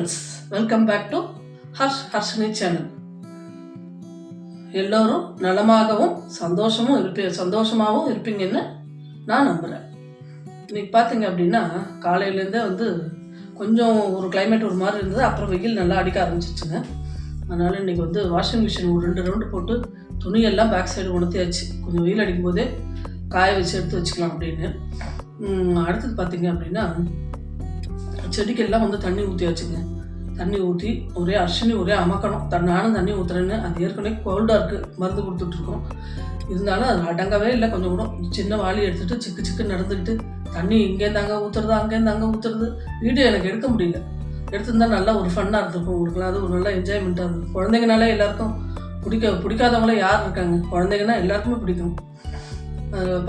Friends, welcome back to Harshini channel. எல்லோரும் நலமாகவும் சந்தோஷமாகவும் இருப்பீங்கன்னு நான் நம்புகிறேன். இன்னைக்கு பார்த்தீங்க அப்படின்னா காலையிலேருந்தே கொஞ்சம் ஒரு கிளைமேட் ஒரு மாதிரி இருந்தது. அப்புறம் வெயில் நல்லா அடிக்க ஆரம்பிச்சிச்சுங்க. அதனால் இன்றைக்கி வாஷிங் மிஷின் ஒரு 2 ரவுண்டு போட்டு துணியெல்லாம் பேக் சைடு உணர்த்தியாச்சு. கொஞ்சம் வெயில் அடிக்கும் போதே காய வச்சு எடுத்து வச்சுக்கலாம் அப்படின்னு. அடுத்தது பார்த்தீங்க அப்படின்னா செடிக்கெல்லாம் தண்ணி ஊற்றியாச்சுங்க. தண்ணி ஊற்றி ஒரே அர்ஷினி ஒரே அமக்கணும். நானும் தண்ணி ஊற்றுறேன்னு அது ஏற்கனவே கோல்டாக இருக்குது, மருந்து கொடுத்துட்ருக்கோம். இருந்தாலும் அது அடங்கவே இல்லை. கொஞ்சம் கூட சின்ன வாளி எடுத்துகிட்டு சிக்கு நடந்துக்கிட்டு தண்ணி இங்கேருந்தாங்க ஊற்றுறது அங்கேருந்தாங்க ஊற்றுறது. வீடியோ எனக்கு எடுக்க முடியல. எடுத்துருந்தா நல்லா ஒரு ஃபன்னாக இருந்திருக்கும் உங்களுக்குலாம். அது ஒரு நல்ல என்ஜாய்மெண்ட்டாக இருந்தது. குழந்தைங்கனாலே எல்லாருக்கும் பிடிக்காதவங்களே யார் இருக்காங்க? குழந்தைங்கன்னா எல்லாருக்குமே பிடிக்கும்.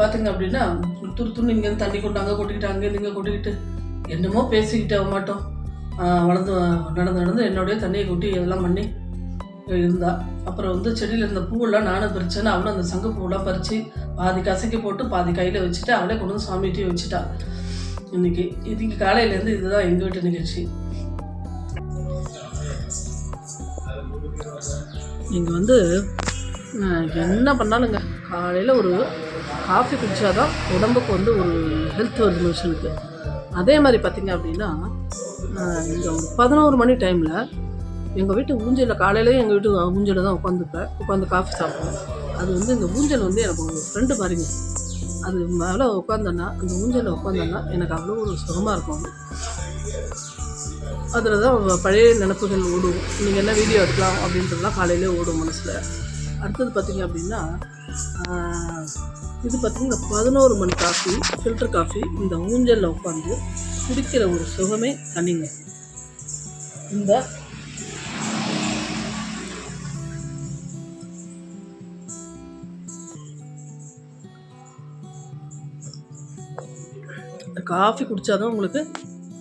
பார்த்திங்க அப்படின்னா துருத்துன்னு இங்கேருந்து தண்ணி கொண்டு அங்கே கொட்டிக்கிட்டு அங்கேருந்து இங்கே கொட்டிக்கிட்டு என்னமோ பேசிக்கிட்டு மாட்டோம். நடந்து என்னோடய தண்ணியை கொட்டி இதெல்லாம் பண்ணி இருந்தா. அப்புறம் செடியில் இருந்த பூவெல்லாம் நானும் பறிச்சேன்னு அவளும் அந்த சங்கு பூவெல்லாம் பறித்து பாதி கசக்கி போட்டு பாதி கையில் வச்சுட்டு அவளே கொண்டு வந்து சாமிகிட்டே வச்சுட்டா. இன்னைக்கு காலையிலேருந்து இதுதான் எங்கள் வீட்டு நிகழ்ச்சி. இங்கே என்ன பண்ணாலுங்க காலையில் ஒரு காஃபி குடித்தாதான் உடம்புக்கு ஒரு ஹெல்த் வருது மனுஷனுக்கு. அதே மாதிரி பார்த்திங்க அப்படின்னா இந்த ஒரு 11 மணி டைமில் எங்கள் வீட்டு ஊஞ்சலில் காலையிலேயே எங்கள் வீட்டு ஊஞ்சலில் தான் உட்காந்து காஃபி சாப்பிடுவேன். அது இந்த ஊஞ்சல் எனக்கு ஒரு ஃப்ரெண்டு மாதிரிங்க. அது மேலே உட்காந்தேன்னா அந்த ஊஞ்சலில் உட்காந்தேன்னா எனக்கு அவ்வளோ ஒரு சுகமாக இருக்கும். அதில் தான் பழைய நினப்புகள் ஓடும். நீங்கள் என்ன வீடியோ எடுக்கலாம் அப்படின்றதுலாம் காலையிலே ஓடும் மனசில். அடுத்தது பார்த்திங்க அப்படின்னா இது பார்த்திங்கன்னா 11 மணி காஃபி, ஃபில்டர் காஃபி இந்த ஊஞ்சலில் உட்காந்து குடிக்கிற ஒரு சுகமே தனிங்க. இந்த காஃபி குடித்தாதான் உங்களுக்கு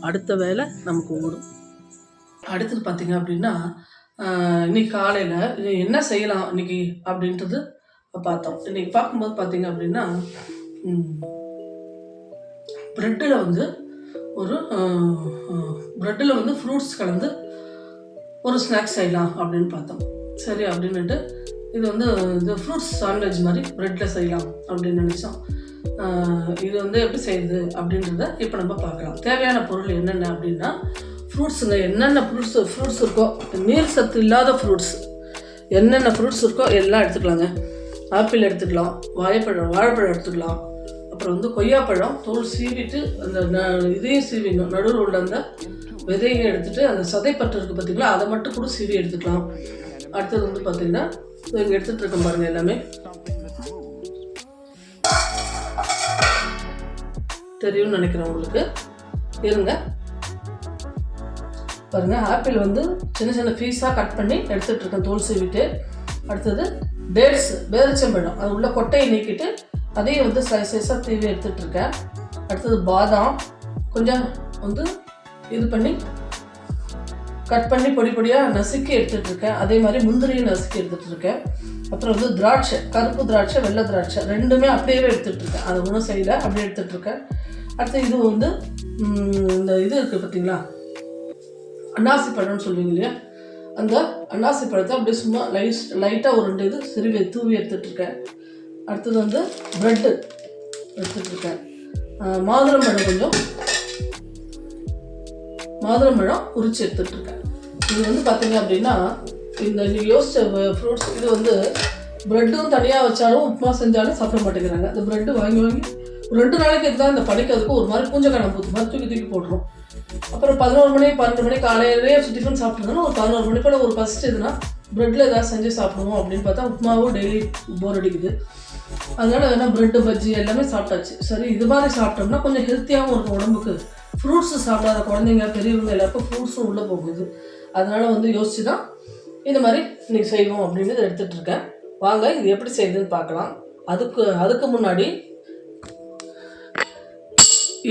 அடுத்த வேலை நமக்கு ஓடும். அடுத்தது பார்த்திங்க அப்படின்னா இன்னைக்கு காலையில் என்ன செய்யலாம் இன்னைக்கு அப்படின்றது பார்த்தோம். இன்னைக்கு பார்க்கும்போது பார்த்திங்க அப்படின்னா ப்ரெட்டில் ஃப்ரூட்ஸ் கலந்து ஒரு ஸ்நாக்ஸ் செய்யலாம் அப்படின்னு பார்த்தோம். சரி அப்படின்னுட்டு இது இது ஃப்ரூட்ஸ் சாண்ட்விச் மாதிரி ப்ரெட்டில் செய்யலாம் அப்படின்னு நினச்சோம். இது எப்படி செய்யுது அப்படின்றத இப்போ நம்ம பார்க்கலாம். தேவையான பொருள் என்னென்ன அப்படின்னா ஃப்ரூட்ஸுங்க. என்னென்ன ஃப்ரூட்ஸ் இருக்கோ, நீர் சத்து இல்லாத ஃப்ரூட்ஸ் என்னென்ன ஃப்ரூட்ஸ் இருக்கோ எல்லாம் எடுத்துக்கலாங்க. ஆப்பிள் எடுத்துக்கலாம், வாழைப்பழம் எடுத்துக்கலாம். அப்புறம் கொய்யாப்பழம் தோல் சீவிட்டு அந்த இதையும் சீவிடணும். நடுவில் உள்ள அந்த விதையை எடுத்துகிட்டு அந்த சதைப்பற்று இருக்குது பார்த்திங்களா, அதை மட்டும் கூட சீவி எடுத்துக்கலாம். அடுத்தது பார்த்திங்கன்னா இங்கே எடுத்துகிட்டு இருக்கோம் பாருங்கள். எல்லாமே தெரியும்னு நினைக்கிறேன் உங்களுக்கு. இருங்க பாருங்கள். ஆப்பிள் சின்ன பீஸாக கட் பண்ணி எடுத்துகிட்டு இருக்கேன் தோல் சீவிட்டு. அடுத்தது டேட்ஸ், பேரிச்சம்பழம், அது உள்ள கொட்டையை நீக்கிட்டு அதையும் சைஸாக தீவி எடுத்துகிட்ருக்கேன். அடுத்தது பாதாம் கொஞ்சம் இது பண்ணி கட் பண்ணி பொடியாக நசுக்கி எடுத்துகிட்ருக்கேன். அதே மாதிரி முந்திரியும் நசுக்கி எடுத்துகிட்ருக்கேன். அப்புறம் திராட்சை, கருப்பு திராட்சை வெள்ளை திராட்சை ரெண்டுமே அப்படியே எடுத்துகிட்ருக்கேன். அதை ஒன்றும் செய்யலை, அப்படியே எடுத்துகிட்ருக்கேன். அடுத்து இது இந்த இது இருக்குது பார்த்திங்களா, அன்னாசி பழம்னு சொல்லுவீங்க இல்லையா, அந்த அன்னாசி பழத்தை அப்படியே சும்மா லைட்டாக ஒரு 2 இது சிறுவி தூவி எடுத்துகிட்ருக்கேன். அடுத்தது ப்ரெட்டு எடுத்துகிட்ருக்கேன். மாதுளம்பழம் உரிச்சு எடுத்துகிட்ருக்கேன். இது பார்த்திங்க அப்படின்னா இந்த யோசிச்ச ஃப்ரூட்ஸ். இது ப்ரெட்டும் தனியாக வச்சாலும் உப்புமா செஞ்சாலும் சாப்பிட மாட்டேங்கிறாங்க. அந்த ப்ரெட்டு வாங்கி ஒரு 2 நாளைக்கு இருந்தால் இந்த படிக்கிறதுக்கு ஒரு மாதிரி பூஞ்சக்கான பூத்து மாதிரி தூக்கி போட்டுரும். அப்புறம் 11 மணி 12 மணி காலையிலேயே டிஃபன் சாப்பிட்ருந்தோன்னா ஒரு 11 மணி போல் ஒரு ஃபஸ்ட் இதுனா ப்ரெட்டில் ஏதாவது செஞ்சு சாப்பிடுவோம் அப்படின்னு பார்த்தா உப்புமாவும் டெய்லி போர் அடிக்குது. அதனால் வேணால் ப்ரெட்டு பஜ்ஜி எல்லாமே சாப்பிட்டாச்சு. சரி, இது மாதிரி சாப்பிட்டோம்னா கொஞ்சம் ஹெல்த்தியாகவும் இருக்கும் உடம்புக்கு. ஃப்ரூட்ஸு சாப்பிடாத குழந்தைங்க பெரியவங்க எல்லாருக்கும் ஃப்ரூட்ஸும் உள்ளே போகுது. அதனால் யோசிச்சு தான் இந்த மாதிரி இன்றைக்கி செய்வோம் அப்படின்னு இதை எடுத்துகிட்ருக்கேன். வாங்க இது எப்படி செய்யுதுன்னு பார்க்கலாம். அதுக்கு முன்னாடி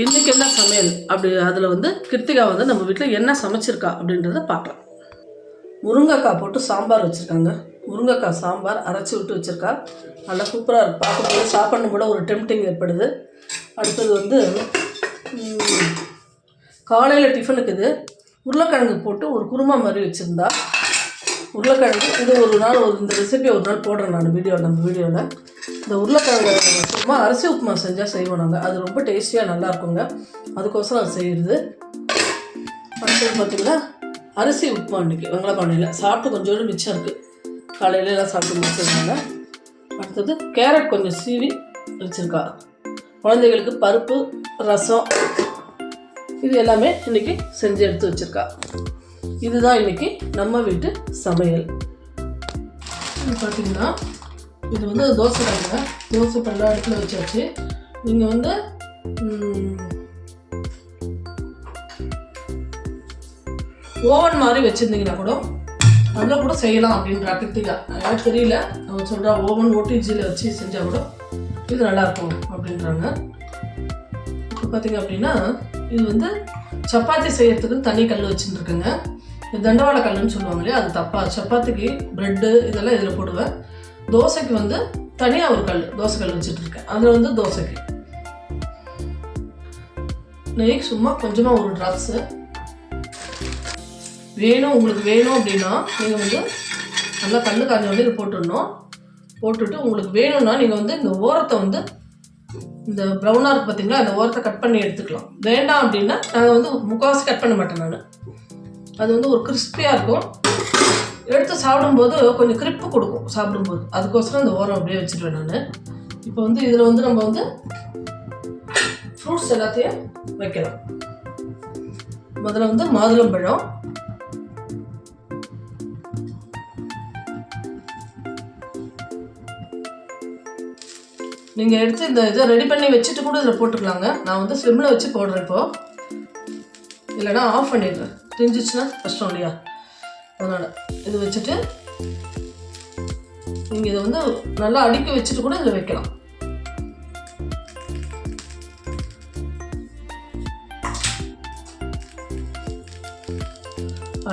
இன்றைக்கி என்ன சமையல் அப்படி அதில் கிருத்திகா நம்ம வீட்டில் என்ன சமைச்சிருக்கா அப்படின்றத பார்க்கலாம். முருங்கைக்காய் போட்டு சாம்பார் வச்சுருக்காங்க. முருங்கைக்காய் சாம்பார் அரைச்சி விட்டு வச்சுருக்கா. நல்லா சூப்பராக இருக்குது. பார்க்கும்போது சாப்பிடணும் கூட ஒரு டெம்டிங் ஏற்படுது. அடுத்தது காலையில் டிஃபனுக்கு இது உருளைக்கிழங்கு போட்டு ஒரு குருமா மாதிரி வச்சுருந்தா, உருளைக்கிழங்கு இது ஒரு நாள் இந்த ரெசிபியை ஒரு நாள் போடுறேன் நான் நம்ம வீடியோவில். இந்த உருளைக்கிழங்கு சும்மா அரிசி உப்புமா செஞ்சால் செய்வோம் நாங்கள். அது ரொம்ப டேஸ்டியாக நல்லாயிருக்குங்க. அதுக்கோசரம் அது செய்கிறது. அடுத்தது பார்த்திங்கன்னா அரிசி உப்புமா இன்றைக்கி வெங்கலப்பானையில் சாப்பிட்டு கொஞ்சோண்டு மிச்சம் இருக்குது. காலையில எல்லாம் சாப்பிட்டு முடிச்சதுனால. அடுத்தது கேரட் கொஞ்சம் சீவி வச்சுருக்கா. குழந்தைகளுக்கு பருப்பு, ரசம் இது எல்லாமே இன்றைக்கி செஞ்சு எடுத்து வச்சுருக்கா. இதுதான் இன்றைக்கி நம்ம வீட்டு சமையல். இது பார்த்திங்கன்னா இது வந்து தோசை கல்லுங்க. தோசை கல்லை அடுப்பில் வச்சாச்சு. நீங்கள் வந்து ஓவன் மாதிரி வச்சுருந்தீங்கன்னா கூட அதில் கூட செய்யலாம் அப்படின்ற கிருத்திகா எனக்கு தெரியல. அவங்க சொல்கிறா ஓவன் ஓடிஜியில் வச்சு செஞ்சால் கூட இது நல்லாயிருக்கும் அப்படின்றாங்க. இப்போ பார்த்திங்க அப்படின்னா இது வந்து சப்பாத்தி செய்யறதுக்கு தனி கல் வச்சுருக்குங்க. இது தண்டவாள கல்லுன்னு சொல்லுவாங்க இல்லையா, அது சப்பாத்திக்கு ப்ரெட்டு இதெல்லாம் இதில் போடுவேன். தோசைக்கு வந்து தனியாக ஒரு கல், தோசை கல் வச்சுட்ருக்கேன். அதில் வந்து தோசைக்கு நெய் சும்மா கொஞ்சமாக ஒரு ட்ராப்ஸு வேணும். உங்களுக்கு வேணும் அப்படின்னா நீங்கள் வந்து நல்லா கல் காஞ்ச வந்து இது போட்டுடணும். போட்டுட்டு உங்களுக்கு வேணும்னா நீங்கள் வந்து இந்த ஓரத்தை வந்து இந்த ப்ரௌனாக இருக்குது பார்த்தீங்களா, அந்த ஓரத்தை கட் பண்ணி எடுத்துக்கலாம். வேண்டாம் அப்படின்னா நாங்கள் வந்து முக்கால்வாசி கட் பண்ண மாட்டேன் நான். அது வந்து ஒரு கிறிஸ்பியாக இருக்கும். எடுத்து சாப்பிடும்போது கொஞ்சம் கிரிப்பு கொடுக்கும் சாப்பிடும்போது. அதுக்கோசரம் அந்த ஓரம் அப்படியே வச்சுருவேன் நான். இப்போ வந்து இதில் வந்து நம்ம வந்து ஃப்ரூட்ஸ் எல்லாத்தையும் வைக்கலாம். முதல்ல வந்து மாதுளம்பழம், நீங்கள் எடுத்து இந்த இதை ரெடி பண்ணி வச்சுட்டு கூட இதில் போட்டுக்கலாங்க. நான் வந்து ஸ்லிம்மில் வச்சு போடுறேன் இப்போது. இல்லைனா ஆஃப் பண்ணிடுறேன், தெரிஞ்சிச்சுன்னா கஷ்டம் இல்லையா. அதனால் இது வச்சுட்டு நீங்கள் இதை வந்து நல்லா அடுக்கி வச்சுட்டு கூட இதில் வைக்கலாம்.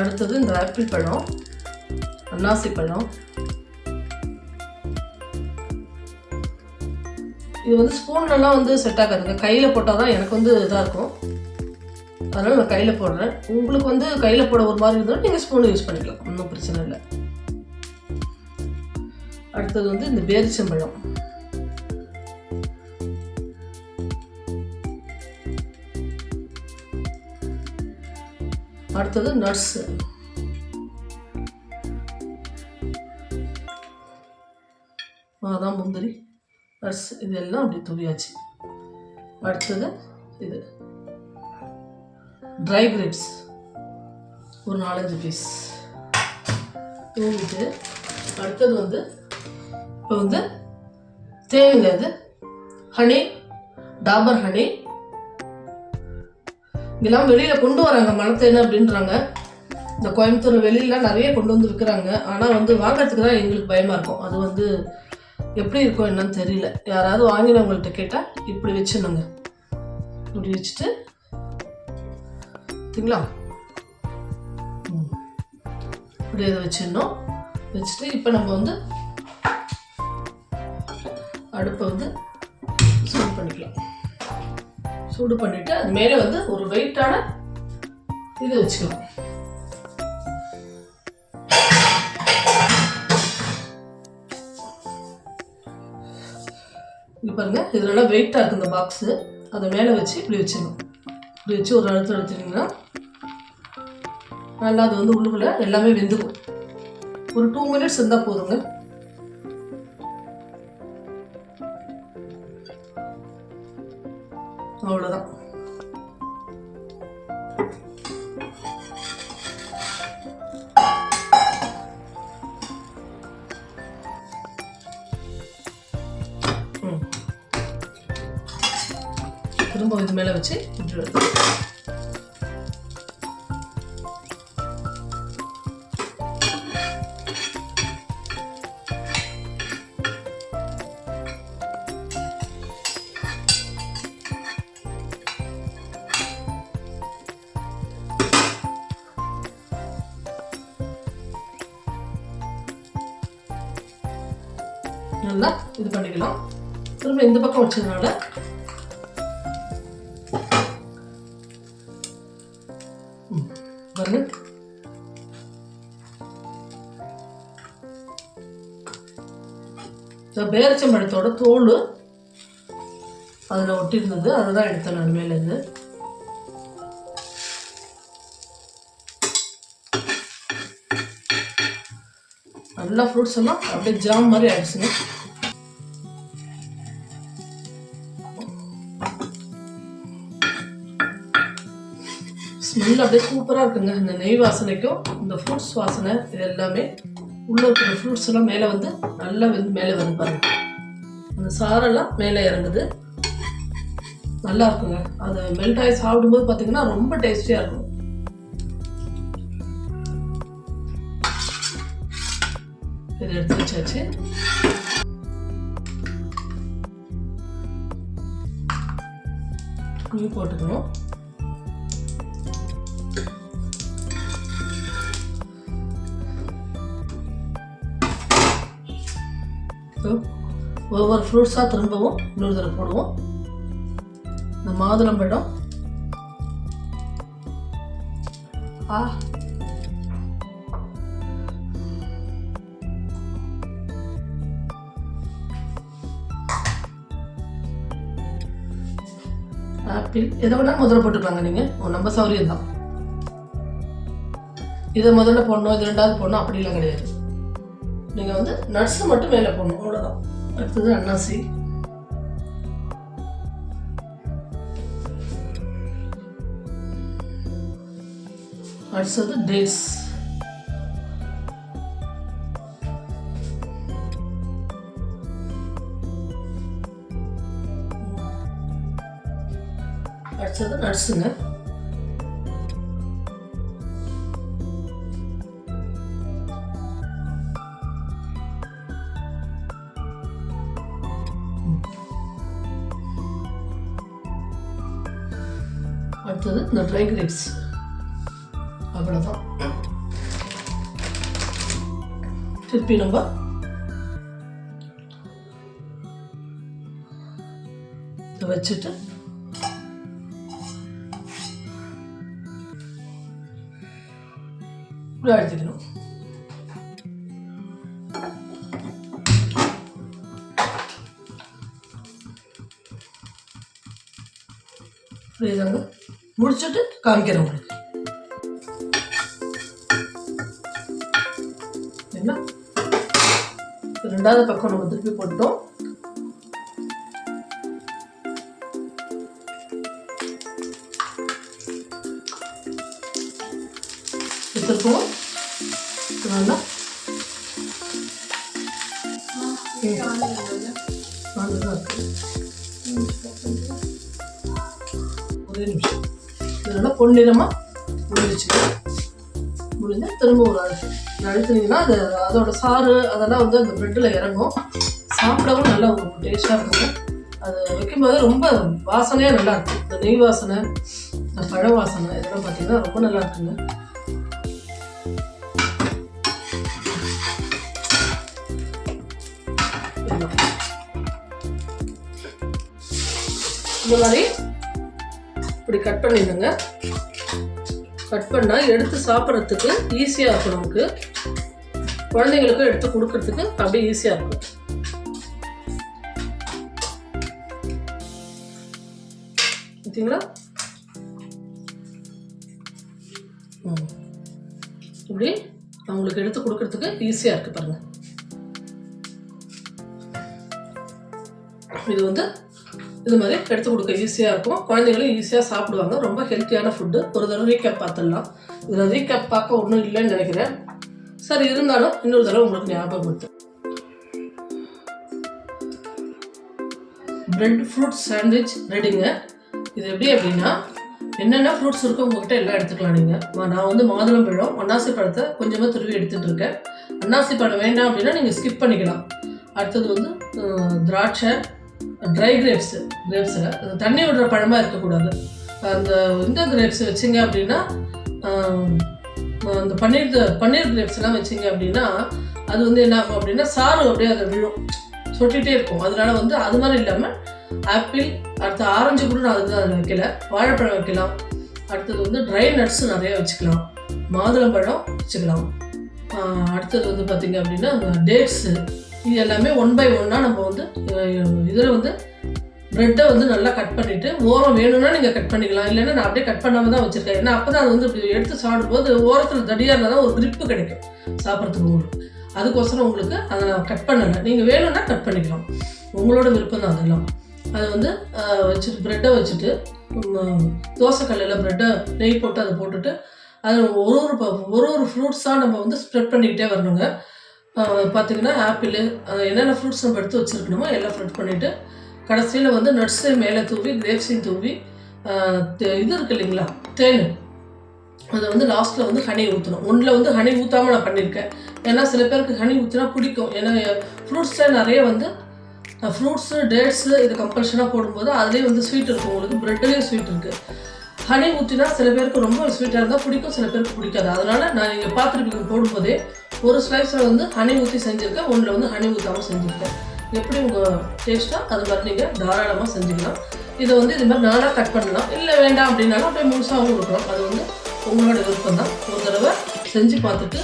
அடுத்தது இந்த ஆப்பிள் பழம், அன்னாசி பழம். இது வந்து ஸ்பூன்லலாம் வந்து செட் ஆகாதுங்க. கையில் போட்டால் தான் எனக்கு வந்து இதாக இருக்கும். அதனால் நான் கையில் போடுறேன். உங்களுக்கு வந்து கையில் போட ஒரு மாதிரி இருந்தாலும் நீங்கள் ஸ்பூன் யூஸ் பண்ணிக்கலாம், ஒன்றும் பிரச்சனை இல்லை. அடுத்தது வந்து இந்த பேரிச்சம்பழம். அடுத்தது நட்ஸு. பாதாம், முந்திரி, நட்ஸ் இதெல்லாம் அப்படி தூவியாச்சு. அடுத்தது இது ட்ரை கிரேப்ஸ் ஒரு 4-5 பீஸ் தூவிட்டு, அடுத்தது வந்து இப்போ வந்து தேவைங்க அது ஹனி, டாபர் ஹனி. இதெல்லாம் வெளியில் கொண்டு வராங்க மணத்தேன் அப்படின்றாங்க. இந்த கோயம்புத்தூர் வெளியிலாம் நிறைய கொண்டு வந்து விற்கிறாங்க. ஆனால் வந்து வாங்கிறதுக்கு தான் எங்களுக்கு பயமாக இருக்கும். அது வந்து எப்படி இருக்கும் என்னன்னு தெரியல. யாராவது வாங்கினவங்கள்ட்ட கேட்டால் இப்படி வச்சிடணுங்க. இப்படி வச்சுட்டு சரிங்களா, இப்படி இதை வச்சிடணும். வச்சுட்டு இப்போ நம்ம வந்து அடுப்பை வந்து சூடு பண்ணிக்கலாம். சூடு பண்ணிவிட்டு அது மேலே வந்து ஒரு வெயிட்டான இது வச்சுக்கலாம். இது பாருங்க, இது நல்லா வெயிட்டாக இருக்குது இந்த பாக்ஸு. அதை மேலே வச்சு இப்படி வச்சிடணும். இப்படி வச்சு ஒரு அழுத்தம் எடுத்துட்டிங்கன்னா நல்லா அது வந்து உள்ளுக்குள்ளே எல்லாமே வெந்துக்கும். ஒரு 2 மினிட்ஸ் இருந்தால் போதுங்க. அவ்வளோதான். திரும்ப இது மேலே வச்சு இப்படி நல்லா இது பண்ணிக்கலாம். திரும்ப இந்த பக்கம் வச்சதுனால பாருங்க. பேரிச்சம்பழத்தோட தோல் அதில் ஒட்டி இருந்தது, அதுதான் எடுத்தேன் நான் மேலேருந்து. நல்லா ஃப்ரூட்ஸ் எல்லாம் அப்படியே ஜாம் மாதிரி ஆயிடுச்சுங்க. ஸ்மெல் அப்படியே சூப்பராக இருக்குங்க. இந்த நெய் வாசனைக்கும் இந்த ஃப்ரூட்ஸ் வாசனை இது எல்லாமே உள்ளே இருக்கிற ஃப்ரூட்ஸ் எல்லாம் மேலே வந்து நல்லா வந்து மேலே வந்து பாருங்க, அந்த சாரெல்லாம் மேலே இறங்குது. நல்லா இருக்குங்க. அதை மெல்ட் ஆகி சாப்பிடும்போது பார்த்தீங்கன்னா ரொம்ப டேஸ்டியாக இருக்கும். இதை எடுத்து வச்சாச்சு. நெய் போட்டுக்கணும். ஒவ்வொரு ஃப்ரூட்ஸாக திரும்பவும் இன்னொரு தடவை போடுவோம். இந்த மாதுளம்பழம், ஆப்பிள், எதை வேணா முதல்ல போட்டுப்பாங்க நீங்கள், நம்ம சௌரியம் தான். இதை முதல்ல போடணும், இது ரெண்டாவது போடணும் அப்படிலாம் கிடையாது. நீங்கள் வந்து நட்ஸை மட்டும் மேலே போடணும், அவ்வளோதான். அடுத்தது அன்னாசி, அடுத்தது டேட்ஸ், அடுத்தது நட்ஸுங்க. அடுத்தது இந்த ட்ரை கிரேப்ஸ், அவ்வளோதான். திருப்பி நம்ம வச்சுட்டு இப்படி அழுத்திக்கணும். முடிச்சுட்டு காமிக்கிறேன் உங்களுக்கு. என்ன ரெண்டாவது பக்கம் நம்ம திருப்பி போட்டோம். திருப்பவும் நல்லா ஒரே நிமிஷம் இதெல்லாம் பொன்னிறமாக முடிஞ்சிச்சுக்கலாம். முடிஞ்சு திரும்ப ஒரு அழுத்தினீங்கன்னா அது அதோட சாறு அதெல்லாம் வந்து அந்த ப்ரெட்டில் இறங்கும். சாப்பிடவும் நல்லா டேஸ்டாக இருக்குங்க. அது வைக்கும்போது ரொம்ப வாசனையாக நல்லா இருக்கும். இந்த நெய் வாசனை, இந்த பழ வாசனை இதெல்லாம் பார்த்தீங்கன்னா ரொம்ப நல்லா இருக்குங்க. இந்த மாதிரி இப்படி கட் பண்ணிடுங்க. கட் பண்ணால் எடுத்து சாப்பிட்றதுக்கு ஈஸியாக இருக்கும். நமக்கு குழந்தைங்களுக்கும் எடுத்து கொடுக்கறதுக்கு அப்படியே ஈஸியாக இருக்கும். பார்த்தீங்களா? இப்படி அவங்களுக்கு எடுத்து கொடுக்கறதுக்கு ஈஸியாக இருக்குது பாருங்கள். இது வந்து இது மாதிரி எடுத்து கொடுக்க ஈஸியாக இருக்கும். குழந்தைங்களும் ஈஸியாக சாப்பிடுவாங்க. ரொம்ப ஹெல்த்தியான ஃபுட்டு. ஒரு தடவை ரீகேப் பார்த்துடலாம். இதில் ரீகேப் பார்க்க ஒன்றும் இல்லைன்னு நினைக்கிறேன். சரி, இருந்தாலும் இன்னொரு தடவை உங்களுக்கு ஞாபகப்படுத்து. பிரெட் ஃப்ரூட் சாண்ட்விச் ரெடிங்க. இது எப்படி அப்படின்னா, என்னென்ன ஃப்ரூட்ஸ் இருக்கோ உங்கள்கிட்ட எல்லாம் எடுத்துக்கலாம் நீங்கள். நான் வந்து மாதுளம்பழம், அன்னாசி பழத்தை கொஞ்சமாக துருவி எடுத்துகிட்டு இருக்கேன். அன்னாசி பழம் வேண்டாம் அப்படின்னா நீங்கள் ஸ்கிப் பண்ணிக்கலாம். அடுத்தது வந்து திராட்சை, ட்ரை கிரேப்ஸில் தண்ணி விடுற பழமாக இருக்கக்கூடாது. அந்த இந்த கிரேப்ஸ் வச்சிங்க அப்படின்னா, அந்த பன்னீர் கிரேப்ஸ்லாம் வச்சிங்க அப்படின்னா அது வந்து என்ன ஆகும் அப்படின்னா சாறு அப்படியே அதை விழும், சொட்டிகிட்டே இருக்கும். அதனால வந்து அது மாதிரி இல்லாமல் ஆப்பிள், அடுத்து ஆரஞ்சு கூட நான் அதுதான் அதில் வைக்கல. வாழைப்பழம் வைக்கலாம். அடுத்தது வந்து ட்ரை நட்ஸு நிறையா வச்சுக்கலாம். மாதுளம்பழம் வச்சுக்கலாம். அடுத்தது வந்து பார்த்திங்க அப்படின்னா டேட்ஸு, இது எல்லாமே 1 by 1 நம்ம வந்து இதில் வந்து ப்ரெட்டை வந்து நல்லா கட் பண்ணிவிட்டு, ஓரம் வேணும்னா நீங்கள் கட் பண்ணிக்கலாம், இல்லைன்னா நான் அப்படியே கட் பண்ணாமல் தான் வச்சுருக்கேன். ஏன்னா அப்போ தான் அது வந்து இப்படி எடுத்து சாப்பிடும்போது ஓரத்தில் தடியாக இருந்தால் தான் ஒரு grip கிடைக்கும் சாப்பிட்றதுக்கு உங்களுக்கு. அதுக்கோசரம் உங்களுக்கு அதை நான் கட் பண்ணலை. நீங்கள் வேணும்னா கட் பண்ணிக்கலாம், உங்களோட விருப்பம் தான் அதெல்லாம். அதை வந்து வச்சுட்டு ப்ரெட்டை வச்சுட்டு தோசைக்கல்லில் ப்ரெட்டை நெய் போட்டு அதை போட்டுட்டு அது ஒரு ஃப்ரூட்ஸாக நம்ம வந்து ஸ்ப்ரெட் பண்ணிக்கிட்டே வரணுங்க. பார்த்திங்கன்னா ஆப்பிள் என்னென்ன ஃப்ரூட்ஸ் நம்ம எடுத்து வச்சுருக்கணுமோ எல்லாம் ஸ்ப்ரெட் பண்ணிவிட்டு கடைசியில் வந்து நட்ஸு மேலே தூவி, கிரேப்ஸையும் தூவி, இது இருக்குது இல்லைங்களா தேன், அதை வந்து லாஸ்ட்டில் வந்து ஹனி ஊற்றணும். ஒன்றில் வந்து ஹனி ஊற்றாமல் நான் பண்ணியிருக்கேன். ஏன்னா சில பேருக்கு ஹனி ஊற்றினா பிடிக்கும். ஏன்னா ஃப்ரூட்ஸில் நிறைய வந்து ஃப்ரூட்ஸு டேட்ஸு இது கம்பல்ஷனாக போடும்போது அதுலேயும் வந்து ஸ்வீட் இருக்கும், உங்களுக்கு ப்ரெட்லேயும் ஸ்வீட் இருக்குது. ஹனி ஊற்றினா சில பேருக்கு ரொம்ப ஸ்வீட்டாக இருந்தால் பிடிக்கும், சில பேருக்கு பிடிக்காது. அதனால் நான் நீங்கள் பார்த்துருப்பீங்க போடும்போதே ஒரு ஸ்லைஸில் வந்து ஹனி ஊற்றி செஞ்சுருக்கேன், ஒன்றில் வந்து ஹனி ஊற்றாமல் செஞ்சுருக்கேன். எப்படி உங்கள் டேஸ்ட்டாக அது மாதிரி நீங்கள் தாராளமாக செஞ்சுக்கலாம். இதை வந்து இது மாதிரி நானாக கட் பண்ணலாம், இல்லை வேண்டாம் அப்படின்னாலும் அப்படியே முழுசாகவும் கொடுக்கலாம். அது வந்து உங்களோட விருப்பம் தான். ஒரு தடவை செஞ்சு பார்த்துட்டு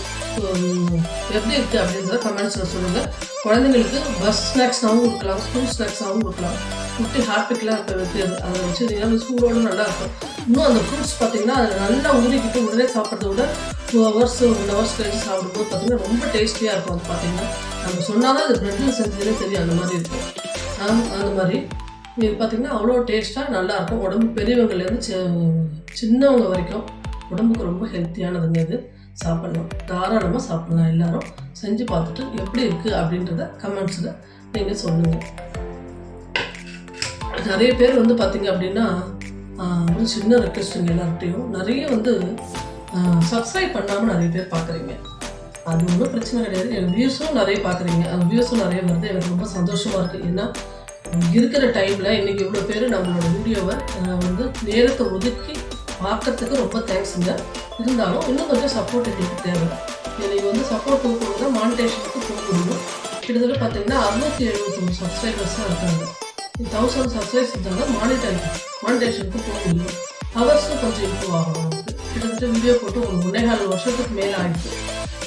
எப்படி இருக்குது அப்படின்றத கமெண்ட்ஸில் சொல்லுங்கள். குழந்தைங்களுக்கு பஸ் ஸ்நாக்ஸாகவும் கொடுக்கலாம், ஸ்கூல் ஸ்நாக்ஸாகவும் கொடுக்கலாம். குட்டி ஹார்பிக்லாம் வைக்கிறது அதை வச்சுருந்தீங்கன்னா ஸ்கூலோடு நல்லாயிருக்கும். இன்னும் அந்த ஃப்ரூட்ஸ் பார்த்திங்கன்னா அதில் நல்லா ஊறிக்கிட்டு உடனே சாப்பிட்றத விட 2 hours 1 hours கழிச்சு சாப்பிடும்போது பார்த்திங்கன்னா ரொம்ப டேஸ்டியாக இருக்கும். அது பார்த்திங்கன்னா நம்ம சொன்னால் தான் அது ப்ரெட்டில் செஞ்சதுன்னே தெரியும், அந்த மாதிரி இருக்கும். அந்த மாதிரி இது பார்த்திங்கன்னா அவ்வளோ டேஸ்ட்டாக நல்லாயிருக்கும். உடம்பு பெரியவங்கலேருந்து சின்னவங்க வரைக்கும் உடம்புக்கு ரொம்ப ஹெல்த்தியானதுங்க. இது சாப்பிட்லாம், தாராளமாக சாப்பிட்லாம். எல்லோரும் செஞ்சு பார்த்துட்டு எப்படி இருக்குது அப்படின்றத கமெண்ட்ஸில் நீங்கள் சொல்லுங்கள். நிறைய பேர் வந்து பார்த்திங்க அப்படின்னா ஒரு சின்ன ரெக்வெஸ்ட்டுங்க, எல்லார்கிட்டையும் நிறைய வந்து சப்ஸ்கிரைப் பண்ணாமல் நிறைய பேர் பார்க்குறீங்க. அது ஒன்றும் பிரச்சனை கிடையாது. எனக்கு வியூஸும் நிறைய பார்க்குறீங்க, அந்த வியூஸும் நிறைய வருது. எனக்கு ரொம்ப சந்தோஷமாக இருக்குது. ஏன்னா இருக்கிற டைமில் இன்றைக்கி இவ்வளோ பேர் நம்மளோட வீடியோவை வந்து நேரத்தை ஒதுக்கி பார்க்கறதுக்கு ரொம்ப தேங்க்ஸுங்க. இருந்தாலும் இன்னும் கொஞ்சம் சப்போர்ட் எங்களுக்கு தேவை. நீங்கள் வந்து சப்போர்ட் கொடுக்கணும் தான் மானிட்டேஷனுக்கு போக முடியும். கிட்டத்தட்ட பார்த்திங்கன்னா 671 சப்ஸ்கிரைபர்ஸாக இருக்காங்க. 1000 சப்ஸ்கிரைப்ஸ் இருந்தால் தான் மானிட்டேஷனுக்கு போக முடியும். ஹவர்ஸும் கொஞ்சம் இம்ப்ரூவ் ஆகணும். நமக்கு கிட்டத்தட்ட வீடியோ போட்டு ஒரு 1.5 வருஷத்துக்கு மேலே ஆகிடுச்சு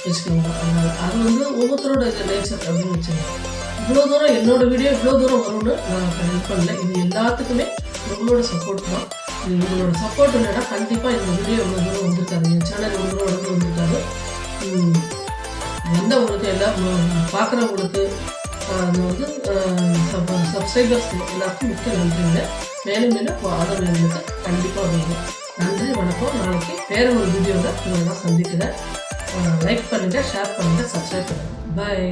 வச்சுக்கோங்க. அதனால் அது வந்து ஒவ்வொருத்தரோட நேச்சர் அப்படின்னு வச்சுக்கோங்க. இவ்வளோ தூரம் என்னோடய வீடியோ இவ்வளோ தூரம் வரும்னு நான் ஹெல்ப் பண்ணல. இது எல்லாத்துக்குமே உங்களோட சப்போர்ட் தான். உங்களோட சப்போர்ட் இல்லைன்னா கண்டிப்பாக இந்த வீடியோ இவ்வளோ தூரம் வந்திருக்காது, என் சேனல் இவ்வளோ தூரம் வளர்ந்து வந்திருக்காது. எந்த உங்களுக்கு எல்லாம் பார்க்குறவங்களுக்கு வந்து சப்ஸ்கிரைபர்ஸ் எல்லாருக்கும் மிக்க நன்றிங்க. மேலும் மேலும் ஆதரவு எங்களுக்கு கண்டிப்பாக வரும். நன்றி, வணக்கம். நாளைக்கு வேறு ஒரு வீடியோவில் உங்களை நான் சந்திக்கிறேன். லைக் பண்ணுங்கள், ஷேர் பண்ணுங்கள், சப்ஸ்கிரைப் பண்ணுங்கள். பாய்.